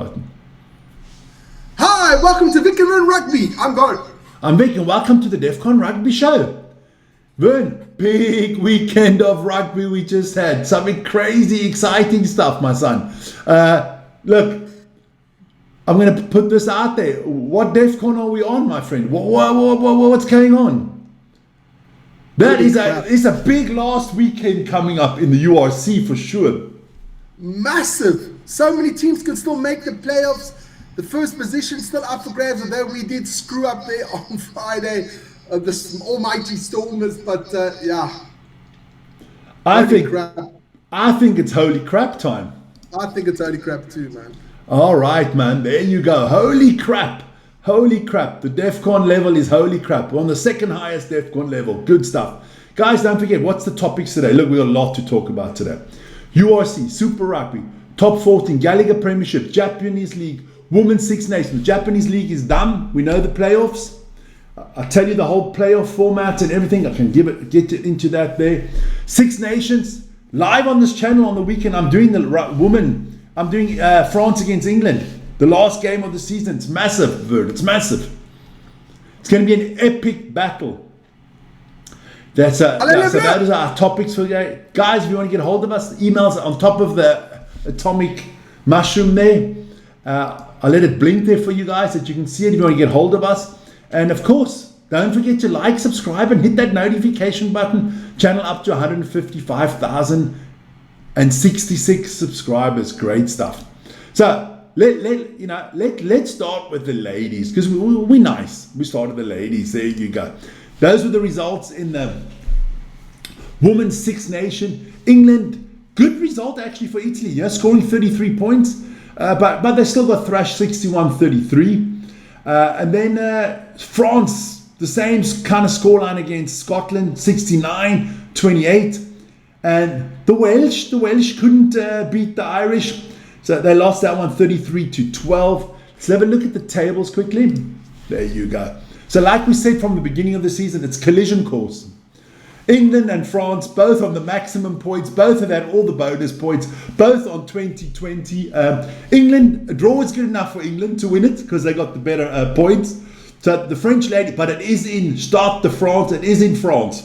button. Hi, welcome to Defcon Rugby. I'm Gord. I'm Vic, and welcome to the Defcon Rugby show. Vern, big weekend of rugby we just had. Something crazy, exciting stuff, my son. Look, I'm going to put this out there. What Defcon are we on, my friend? What's going on? That is a big last weekend coming up in the URC for sure. Massive. So many teams can still make the playoffs. The first position still up for grabs, although we did screw up there on Friday. The almighty Stormers, but yeah. I think it's holy crap time. I think it's holy crap too, man. All right, man. There you go. Holy crap. Holy crap. The Defcon level is holy crap. We're on the second highest Defcon level. Good stuff. Guys, don't forget, what's the topics today? Look, we've got a lot to talk about today. URC, Super Rugby, Top 14, Gallagher Premiership, Japanese League, Women's Six Nations. Japanese League is done. We know the playoffs. I'll tell you the whole playoff format and everything. I can get into that there. Six Nations, live on this channel on the weekend. I'm doing I'm doing France against England. The last game of the season. It's massive, Vern. It's massive. It's going to be an epic battle. So that is our topics for today. Guys, if you want to get hold of us, emails on top of the atomic mushroom there. I'll let it blink there for you guys that you can see it if you want to get hold of us. And of course, don't forget to like, subscribe, and hit that notification button. Channel up to 155,066 subscribers. Great stuff. So let's start with the ladies, because we're nice. We started the ladies. There you go. Those were the results in the Women's Six Nation. England, good result actually for Italy. Yeah, scoring 33 points, but they still got thrashed 61-33. And then France, the same kind of scoreline against Scotland, 69-28. And the Welsh couldn't beat the Irish, so they lost that one 33-12. Let's have a look at the tables quickly. There you go. So like we said from the beginning of the season, it's collision course. England and France, both on the maximum points, both have had all the bonus points, both on 2020. England, a draw is good enough for England to win it because they got the better points. So the French lady, but it is in Stade de France, it is in France.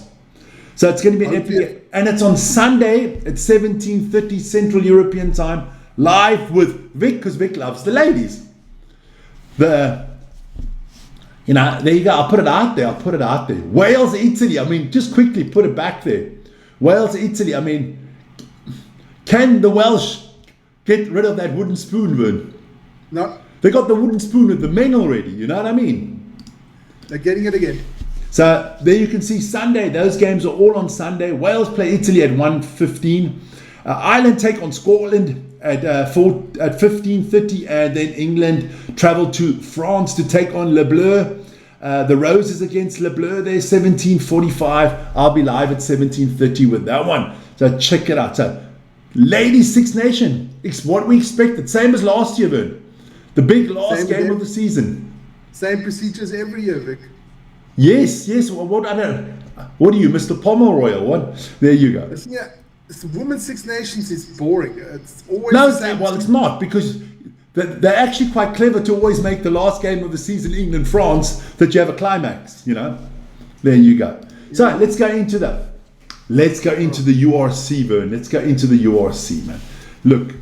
So it's going to be an epic, and it's on Sunday at 17:30 Central European time, live with Vic, because Vic loves the ladies. There you go. I'll put it out there. Wales, Italy. I mean, just quickly put it back there. Wales, Italy. I mean, can the Welsh get rid of that wooden spoon, Vern? No. They got the wooden spoon with the men already. You know what I mean? They're getting it again. So there you can see Sunday. Those games are all on Sunday. Wales play Italy at 1:15. Ireland take on Scotland at 15:30, and then England travel to France to take on Le Bleu. The Roses against Le Bleu there, 17:45. I'll be live at 17:30 with that one. So check it out. So ladies Six Nation, it's what we expected. Same as last year, Vern. The big last game of the season. Same procedures every year, Vic. Yes. What are you, Mr. Pomeroy? What? There you go. Yeah. This Women's Six Nations is boring. It's always it's not, because they're actually quite clever to always make the last game of the season, England-France, that you have a climax, There you go. Yeah. So let's go into the URC, Vern. Let's go into the URC, man. Look,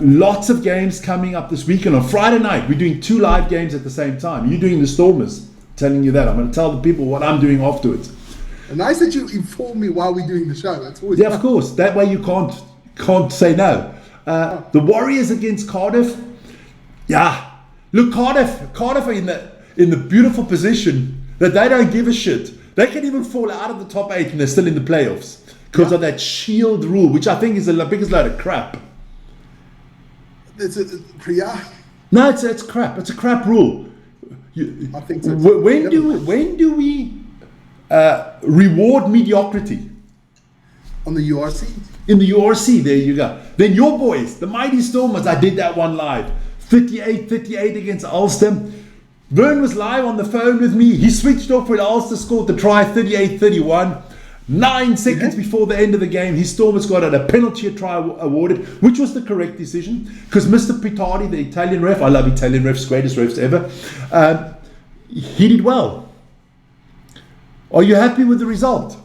lots of games coming up this weekend. On Friday night, we're doing 2 live games at the same time. You're doing the Stormers. I'm telling you that. I'm going to tell the people what I'm doing afterwards. Nice that you inform me while we're doing the show. That's always of course. That way you can't say no. The Warriors against Cardiff. Yeah, look, Cardiff are in the beautiful position that they don't give a shit. They can even fall out of the top 8 and they're still in the playoffs because of that shield rule, which I think is the biggest load of crap. No, it's crap. It's a crap rule. I think so. When do we reward mediocrity? On the URC? In the URC, there you go. Then your boys, the Mighty Stormers, I did that one live. 38-38 against Ulster. Vern was live on the phone with me. He switched off when Ulster scored the try, 38-31. 9 seconds before the end of the game, his Stormers got a penalty try awarded, which was the correct decision, because Mr. Pitardi, the Italian ref, I love Italian refs, greatest refs ever, he did well. Are you happy with the result?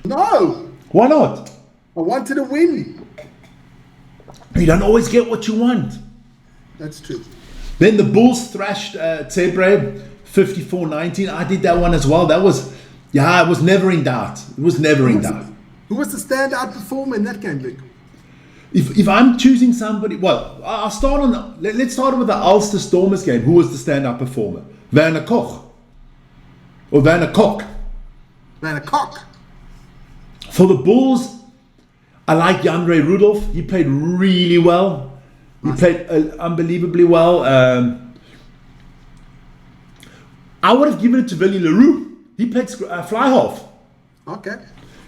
No. Why not? I wanted to win. You don't always get what you want. That's true. Then the Bulls thrashed Zebre 54-19. I did that one as well. That was, it was never in doubt. It was never in doubt. Who was the standout performer in that game, Vic? If I'm choosing somebody, well, I'll start on let's start with the Ulster Stormers game. Who was the standout performer? Werner Koch. Or Werner Koch. Werner Koch. For the Bulls, I like Jandre Rudolph. He played really well. He played unbelievably well. I would have given it to Willie Leroux. He played fly half. Okay.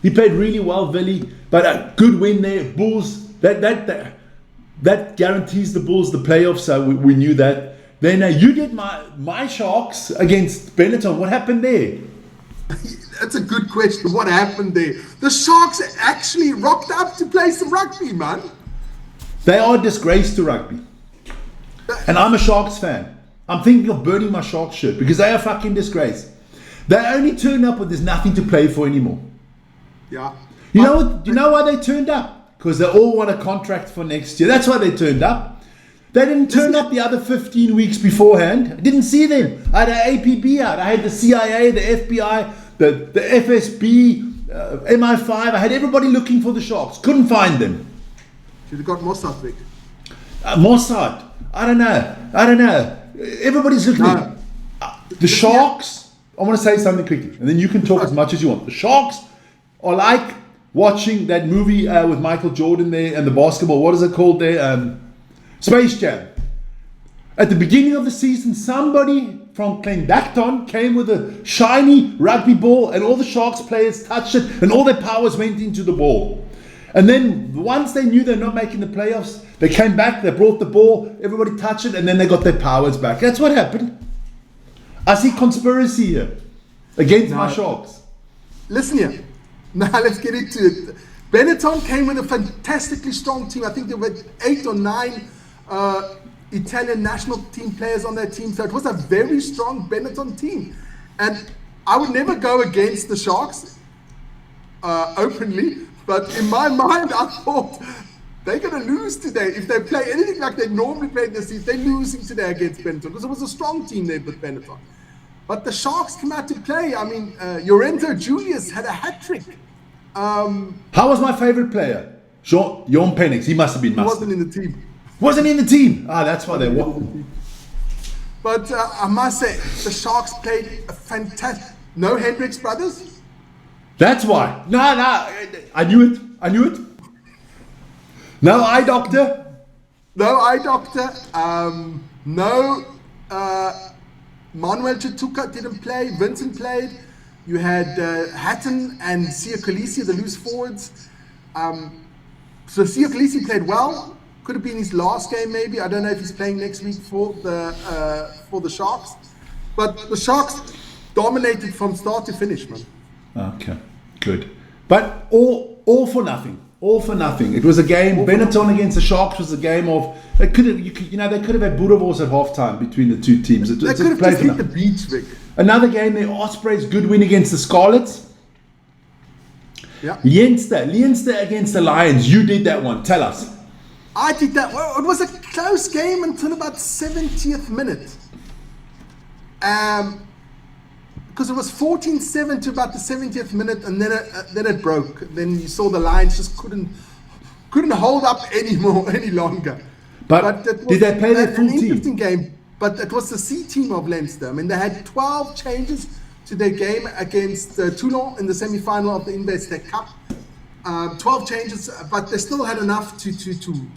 He played really well, Willie. But a good win there. Bulls, that guarantees the Bulls the playoffs, so we knew that. Then you did my Sharks against Benetton. What happened there? That's a good question. What happened there? The Sharks actually rocked up to play some rugby, man. They are a disgrace to rugby. And I'm a Sharks fan. I'm thinking of burning my Sharks shirt because they are a fucking disgrace. They only turned up when there's nothing to play for anymore. Yeah. You know why they turned up? Because they all want a contract for next year. That's why they turned up. They didn't turn up the other 15 weeks beforehand. I didn't see them. I had an APB out. I had the CIA, the FBI, the FSB, MI5. I had everybody looking for the Sharks. Couldn't find them. Should have got Mossad, Vic. Mossad. I don't know. Everybody's looking. No. The Sharks. I want to say something quickly, and then you can talk as much as you want. The Sharks are like watching that movie with Michael Jordan there and the basketball. What is it called there? Space Jam. At the beginning of the season, somebody from Clondalkin came with a shiny rugby ball, and all the Sharks players touched it, and all their powers went into the ball. And then once they knew they're not making the playoffs, they came back, they brought the ball, everybody touched it, and then they got their powers back. That's what happened. I see conspiracy here against my Sharks. Listen here. Now let's get into it. Benetton came with a fantastically strong team. I think there were 8 or 9 Italian national team players on their team. So it was a very strong Benetton team. And I would never go against the Sharks openly. But in my mind, I thought they're going to lose today. If they play anything like they normally play this season, they're losing today against Benetton. Because it was a strong team there with Benetton. But the Sharks came out to play. I mean, Llorenzo Julius had a hat-trick. How was my favorite player? Jon Penix. He must have been mustard. Wasn't in the team. Wasn't in the team. That's why they won. But I must say, the Sharks played a fantastic... No Hendricks brothers? That's why. No. I knew it. No eye doctor. No eye doctor. No... Manuel Chituka didn't play. Vincent played. You had Hatton and Sia Khaleesi, the loose forwards. So Sia Khaleesi played well. Could have been his last game, maybe. I don't know if he's playing next week for the Sharks. But the Sharks dominated from start to finish, man. Okay, good. But all for nothing. All for nothing. It was a game. Benetton against the Sharks was a game of. They could have had Boerewors at halftime between the two teams. They could have just hit the beach, Vic. Another game there. Ospreys, good win against the Scarlets. Yeah. Leinster against the Lions. You did that one. Tell us. I did that. Well, it was a close game until about 70th minute. Because it was 14-7 to about the 70th minute, and then it broke. Then you saw the Lions just couldn't hold up any longer. But it was did they play their full team? An interesting game. But it was the C team of Leinster. I mean, they had 12 changes to their game against Toulon in the semi-final of the Investec Cup. 12 changes, but they still had enough to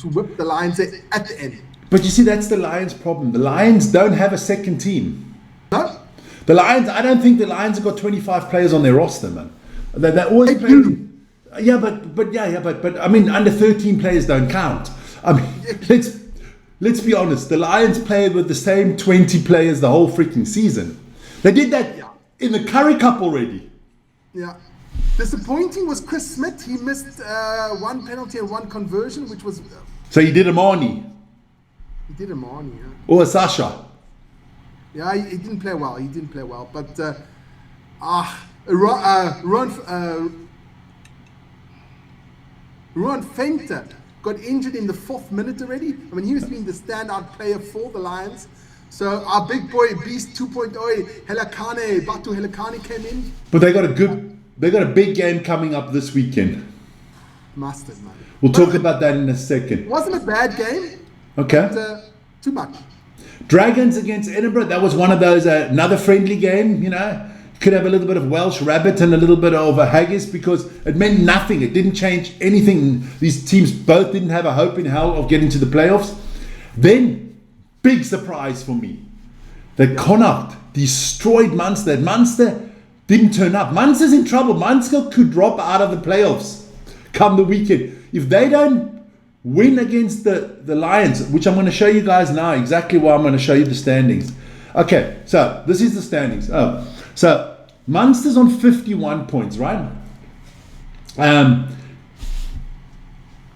whip the Lions at the end. But you see, that's the Lions' problem. The Lions don't have a second team. No? The Lions, I don't think the Lions have got 25 players on their roster, man. They always play. Yeah, but I mean, under 13 players don't count. I mean, let's be honest. The Lions played with the same 20 players the whole freaking season. They did that in the Currie Cup already. Yeah. Disappointing was Chris Smith. He missed one penalty and one conversion, which was... So you did a Marnie? He did a Marnie, yeah. Or a Sasha? Yeah, he didn't play well. He didn't play well. But Ruan Fenter got injured in the 4th minute already. I mean, he was being the standout player for the Lions. So our big boy, Beast 2.0, Batu Helakane came in. But they got a big game coming up this weekend. Mustard, man. We'll talk about that in a second. Wasn't a bad game. Okay. But, too much. Dragons against Edinburgh. That was one of those, another friendly game, you know. Could have a little bit of Welsh Rabbit and a little bit of a Haggis because it meant nothing. It didn't change anything. These teams both didn't have a hope in hell of getting to the playoffs. Then, big surprise for me, that Connacht destroyed Munster. Munster didn't turn up. Munster's in trouble. Munster could drop out of the playoffs come the weekend. If they don't win against the Lions, which I'm going to show you guys now, exactly why I'm going to show you the standings. Okay, so this is the standings. So Munster's on 51 points, right?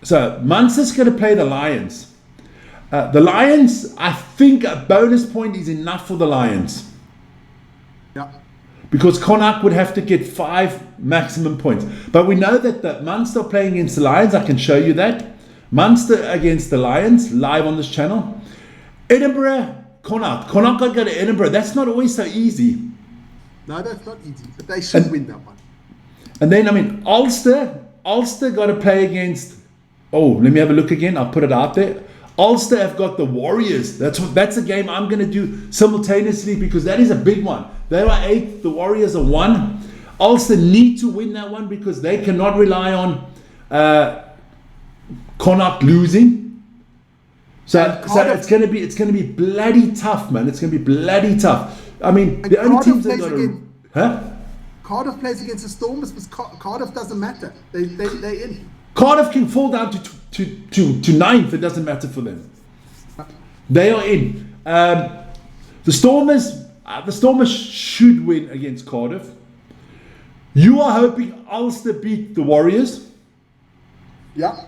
So Munster's going to play the Lions. The Lions, I think a bonus point is enough for the Lions. Yeah. Because Connacht would have to get 5 maximum points. But we know that the Munster playing against the Lions. I can show you that. Munster against the Lions, live on this channel. Edinburgh, Connacht. Connacht got to go to Edinburgh. That's not always so easy. No, that's not easy. But they should win that one. And then, I mean, Ulster got to play against... Oh, let me have a look again. I'll put it out there. Ulster have got the Warriors. That's a game I'm going to do simultaneously because that is a big one. They are 8th. The Warriors are 1. Ulster need to win that one because they cannot rely on Connacht losing. So it's going to be bloody tough, man. It's going to be bloody tough. I mean, the only teams that got to... Cardiff plays against the Stormers, but Cardiff doesn't matter. They're in. Cardiff can fall down to 9th. It doesn't matter for them. They are in. The Stormers should win against Cardiff. You are hoping Ulster beat the Warriors. Yeah.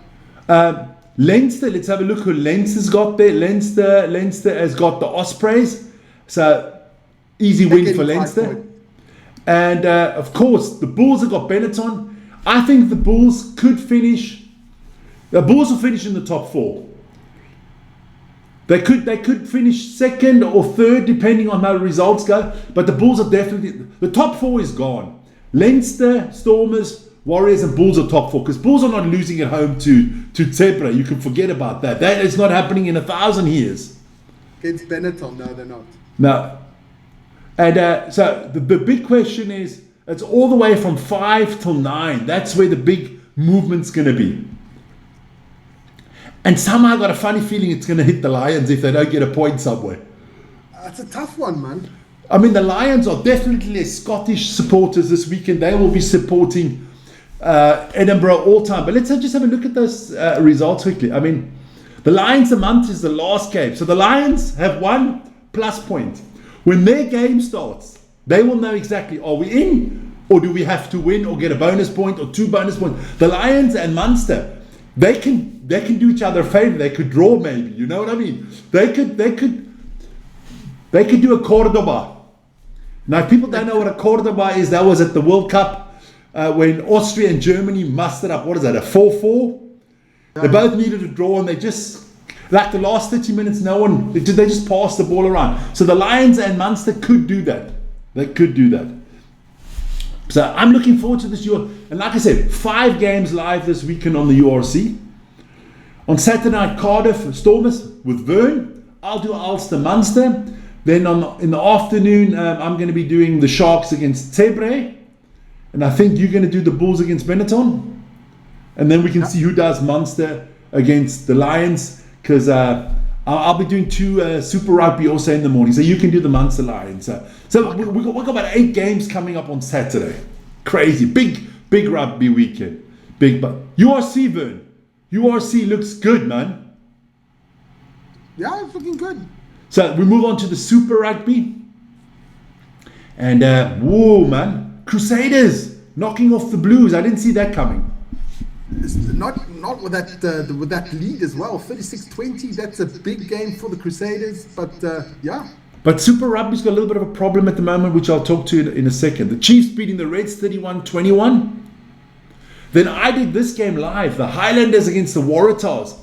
Leinster, let's have a look who Leinster's got there. Leinster has got the Ospreys. So, easy win for Leinster. And, of course, the Bulls have got Benetton. I think the Bulls could finish. The Bulls will finish in the top 4. They could finish 2nd or 3rd depending on how the results go. But the Bulls are definitely... The top 4 is gone. Leinster, Stormers, Warriors and Bulls are top 4. Because Bulls are not losing at home to Zebra. You can forget about that. That is not happening in 1,000 years. Against Benetton, no, they're not. No. And so the big question is, it's all the way from 5 till 9. That's where the big movement's going to be. And somehow I got a funny feeling it's going to hit the Lions if they don't get a point somewhere. That's a tough one, man. I mean, the Lions are definitely Scottish supporters this weekend. They will be supporting Edinburgh all time. But let's just have a look at those results quickly. I mean, the Lions a month is the last game. So the Lions have 1 plus point. When their game starts, they will know exactly, are we in or do we have to win or get a bonus point or 2 bonus points? The Lions and Munster, they can do each other a favor. They could draw maybe, you know what I mean? They could do a Cordoba. Now, if people don't know what a Cordoba is, that was at the World Cup when Austria and Germany mustered up, what is that, a 4-4? They both needed a draw and they just... Like the last 30 minutes, they just passed the ball around. So the Lions and Munster could do that. They could do that. So I'm looking forward to this year. And like I said, 5 games live this weekend on the URC. On Saturday night, Cardiff Stormers with Vern. I'll do Ulster Munster. Then in the afternoon, I'm going to be doing the Sharks against Tebre. And I think you're going to do the Bulls against Benetton. And then we can see who does Munster against the Lions. Because I'll be doing 2 Super Rugby also in the morning. So you can do the Munster Lions. So we've got about 8 games coming up on Saturday. Crazy. Big rugby weekend. Big. But URC, Vern. URC looks good, man. Yeah, it's looking good. So we move on to the Super Rugby. And, whoa, man. Crusaders. knocking off the Blues. I didn't see that coming. It's not with that lead as well. 36-20. That's a big game for the Crusaders. But yeah. But Super Rugby's got a little bit of a problem at the moment, which I'll talk to in a second. The Chiefs beating the Reds 31-21. Then I did this game live. The Highlanders against the Waratahs.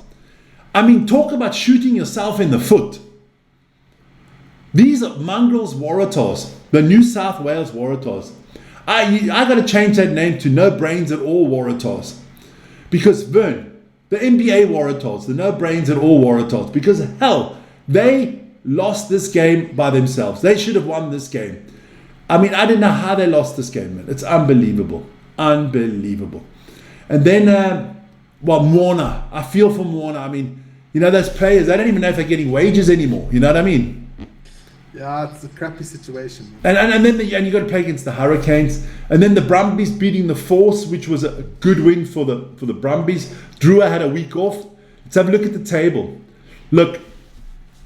I mean, talk about shooting yourself in the foot. These are mongrels Waratahs, the New South Wales Waratahs. I got to change that name to No Brains at All Waratahs. Because, Vern, the NBA Waratahs, the No Brains at All Waratahs, because hell, they lost this game by themselves. They should have won this game. I mean, I didn't know how they lost this game, man. It's unbelievable. Unbelievable. And then, Moana. I feel for Moana. I mean, you know, those players, they don't even know if they're getting wages anymore. You know what I mean? Yeah, it's a crappy situation. And then you got to play against the Hurricanes. And then the Brumbies beating the Force, which was a good win for the Brumbies. Drua had a week off. Let's have a look at the table. Look,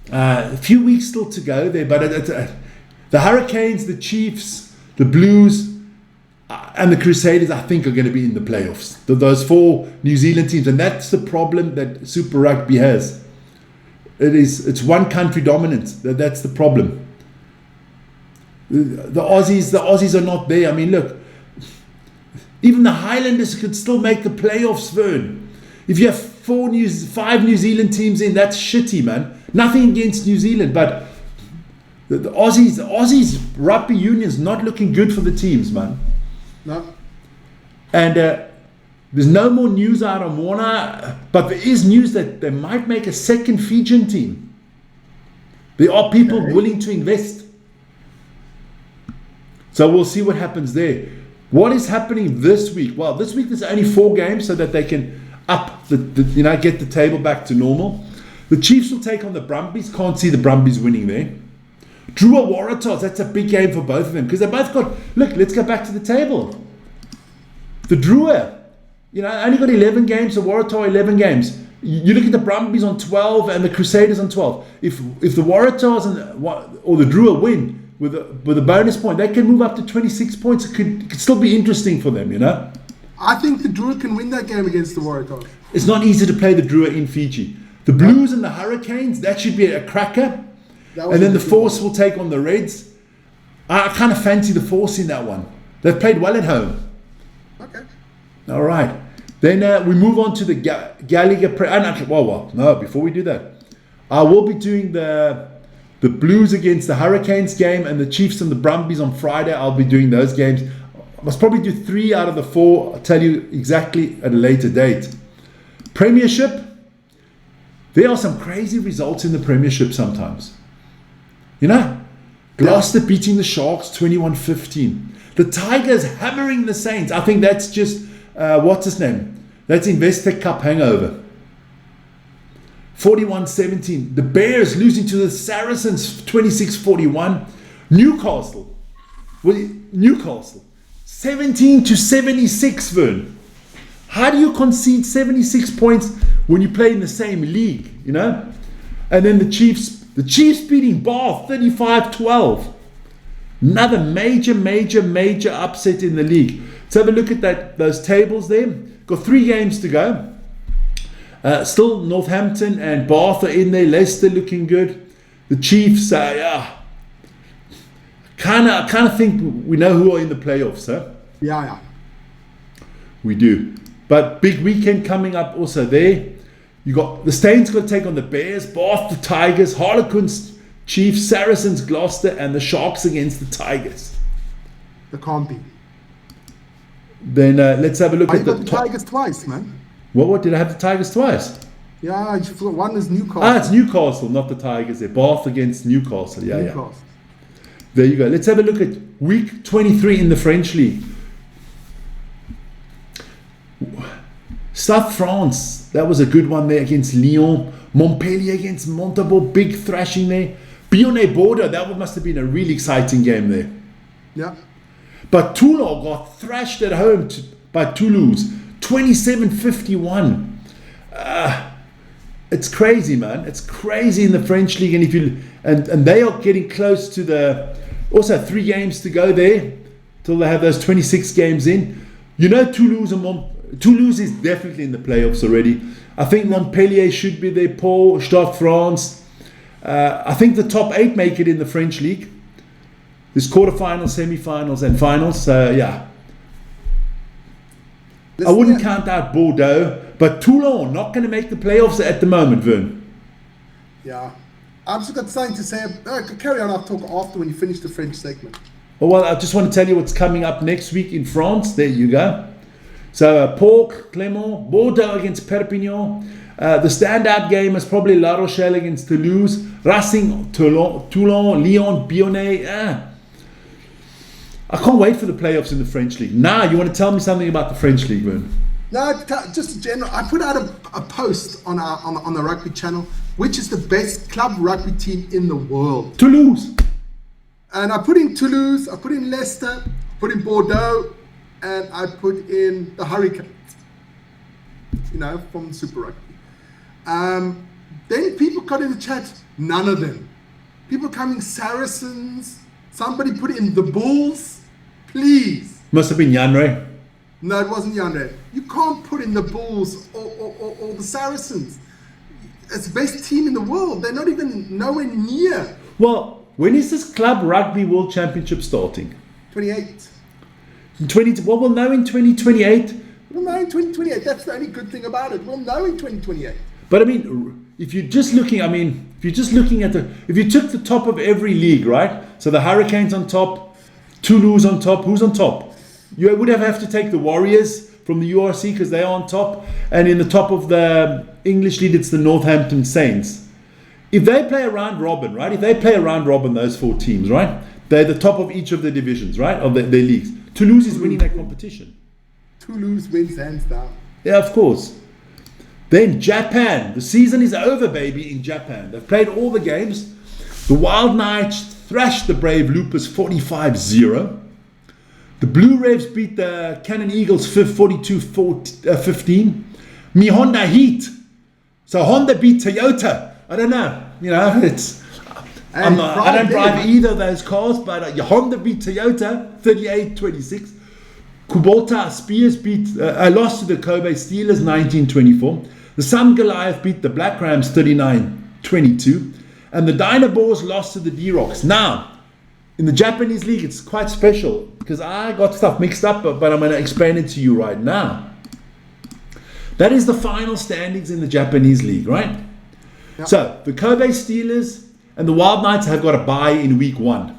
a few weeks still to go there, but the Hurricanes, the Chiefs, the Blues, and the Crusaders, I think, are going to be in the playoffs. Those four New Zealand teams. And that's the problem that Super Rugby has. It's one country dominant. That's the problem. The Aussies are not there. I mean, look, even the Highlanders could still make the playoffs, Vern. If you have 5 New Zealand teams in, that's shitty, man. Nothing against New Zealand, but the Aussies rugby union's not looking good for the teams, man. No. And there's no more news out of Moana, but there is news that they might make a second Fijian team. There are people willing to invest. So we'll see what happens there. What is happening this week? Well, this week there's only 4 games so that they can up get the table back to normal. The Chiefs will take on the Brumbies. Can't see the Brumbies winning there. Drua Waratahs, that's a big game for both of them because they both got, look, let's go back to the table. The Drua, only got 11 games, the Waratah 11 games. You look at the Brumbies on 12 and the Crusaders on 12. If the Waratahs or the Drua win with a bonus point, they can move up to 26 points. It could still be interesting for them, I think the Drua can win that game against the Waratahs. It's not easy to play the Drua in Fiji. The Blues and the Hurricanes, that should be a cracker. And then the Force will take on the Reds. I kind of fancy the Force in that one. They've played well at home. Okay. All right. Then we move on to the Gallagher. No, before we do that, I will be doing the Blues against the Hurricanes game and the Chiefs and the Brumbies on Friday. I'll be doing those games. I must probably do 3 out of the 4. I'll tell you exactly at a later date. Premiership. There are some crazy results in the Premiership sometimes. Gloucester beating the Sharks 21-15. The Tigers hammering the Saints. I think that's just, what's his name? That's Investec Cup hangover. 41-17. The Bears losing to the Saracens 26-41. Newcastle 17-76, Vern. How do you concede 76 points when you play in the same league, And then the Chiefs beating Bath 35-12. Another major upset in the league. Let's have a look at those tables there. Got 3 games to go. Still Northampton and Bath are in there. Leicester looking good. The Chiefs, kind of think we know who are in the playoffs, huh? Yeah. We do. But big weekend coming up also there. You got the Stains got to take on the Bears, Bath the Tigers, Harlequins, Chiefs, Saracens, Gloucester, and the Sharks against the Tigers. The can't be. Then let's have a look at the Tigers twice, man. What did I have the Tigers twice? Yeah, one is Newcastle. It's Newcastle, not the Tigers. There, Bath against Newcastle. Yeah. There you go. Let's have a look at week 23 in the French league. South France, that was a good one there against Lyon. Montpellier against Montauban, big thrashing there. Bionnet-Bordeaux, that must have been a really exciting game there. Yeah. But Toulon got thrashed at home by Toulouse, 27-51. It's crazy, man. It's crazy in the French league, and and they are getting close to also 3 games to go there. till they have those 26 games in. You know, Toulouse is definitely in the playoffs already. I think Montpellier should be there. Pau, Stade France. I think the top 8 make it in the French league. There's quarterfinals, semi-finals, and finals. So yeah, I wouldn't count out Bordeaux, but Toulon not going to make the playoffs at the moment, Vern. Yeah, I've just got something to say. Carry on. I'll talk after when you finish the French segment. Oh, well, I just want to tell you what's coming up next week in France. There you go. So Pau, Clermont, Bordeaux against Perpignan. The standout game is probably La Rochelle against Toulouse, Racing, Toulon, Lyon, Bayonne. I can't wait for the playoffs in the French league. Now, you want to tell me something about the French league, Vern? No, just in general. I put out a post on the rugby channel, which is the best club rugby team in the world. Toulouse. And I put in Toulouse, I put in Leicester, I put in Bordeaux, and I put in the Hurricanes. You know, from Super Rugby. Then people got in the chat, none of them. People coming Saracens. Somebody put in the Bulls. Please. Must have been Jan Ray. No, it wasn't Jan Ray. You can't put in the Bulls or the Saracens. It's the best team in the world. They're not even nowhere near. Well, when is this Club Rugby World Championship starting? 28. Well, we'll know in 2028. We'll know in 2028. That's the only good thing about it. We'll know in 2028. But I mean, if you're just looking at if you took the top of every league, right? So the Hurricanes on top, Toulouse on top. Who's on top? You would have to take the Warriors from the URC because they are on top. And in the top of the English league, it's the Northampton Saints. If they play a round robin, right? If they play a round robin, those 4 teams, right? They're the top of each of the divisions, right? Of their leagues. Toulouse is winning that competition. Toulouse wins hands down. Yeah, of course. Then Japan. The season is over, baby, in Japan. They've played all the games. The Wild Knights thrashed the Brave Loopers 45-0. The Blue Revs beat the Cannon Eagles 42-15. Mi Honda Heat. So Honda beat Toyota. I don't know. You know, it's... I don't drive either of those cars, but Honda beat Toyota 38-26. Kubota Spears lost to the Kobe Steelers 19-24. The Sun Goliath beat the Black Rams 39-22. And the Dynabors lost to the D-Rocks. Now, in the Japanese league, it's quite special because I got stuff mixed up, but I'm going to explain it to you right now. That is the final standings in the Japanese league, right? Yep. So, the Kobe Steelers and the Wild Knights have got a bye in week 1.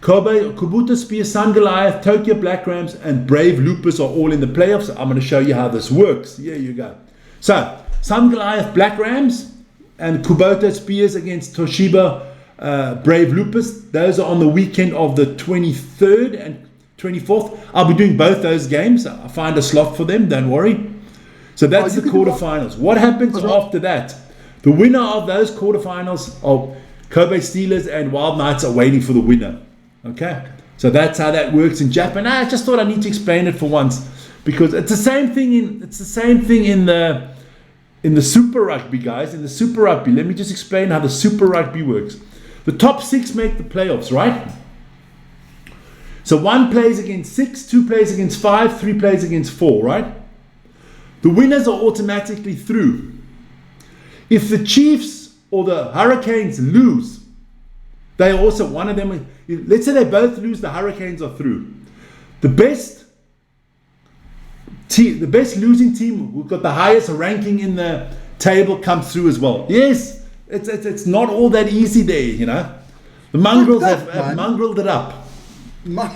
Kubota Spear, Sun Goliath, Tokyo Black Rams, and Brave Loopers are all in the playoffs. I'm going to show you how this works. Here you go. So, Sun Goliath, Black Rams, and Kubota Spears against Toshiba Brave Loopers. Those are on the weekend of the 23rd and 24th. I'll be doing both those games. I'll find a slot for them, don't worry. So that's the quarterfinals. What happens after that? The winner of those quarterfinals of Kobe Steelers and Wild Knights are waiting for the winner. Okay? So that's how that works in Japan. I just thought I need to explain it for once because it's the same thing in the Super Rugby, guys. In the Super Rugby, let me just explain how the Super Rugby works. The top 6 make the playoffs, right? So 1 plays against 6, 2 plays against 5, 3 plays against 4, right? The winners are automatically through. If the Chiefs or the Hurricanes lose, they also, one of them, let's say they both lose, the Hurricanes are through. The best losing team who've got the highest ranking in the table comes through as well. Yes, it's not all that easy there, you know. The mongrels have mongreled it up.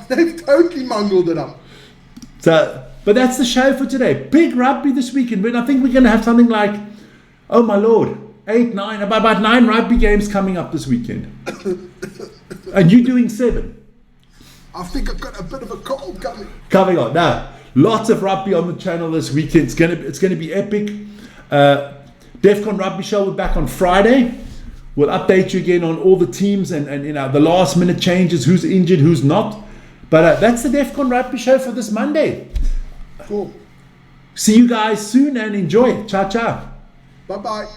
They've totally mongreled it up. So, but that's the show for today. Big rugby this weekend. But I think we're going to have something like, oh my lord, 8, 9, about 9 rugby games coming up this weekend. And you doing 7? I think I've got a bit of a cold coming. Coming on. Now, lots of rugby on the channel this weekend. It's going to be epic. Defcon Rugby Show will be back on Friday. We'll update you again on all the teams and you know the last minute changes, who's injured, who's not. But that's the Defcon Rugby Show for this Monday. Cool. See you guys soon and enjoy. Ciao, ciao. Bye-bye.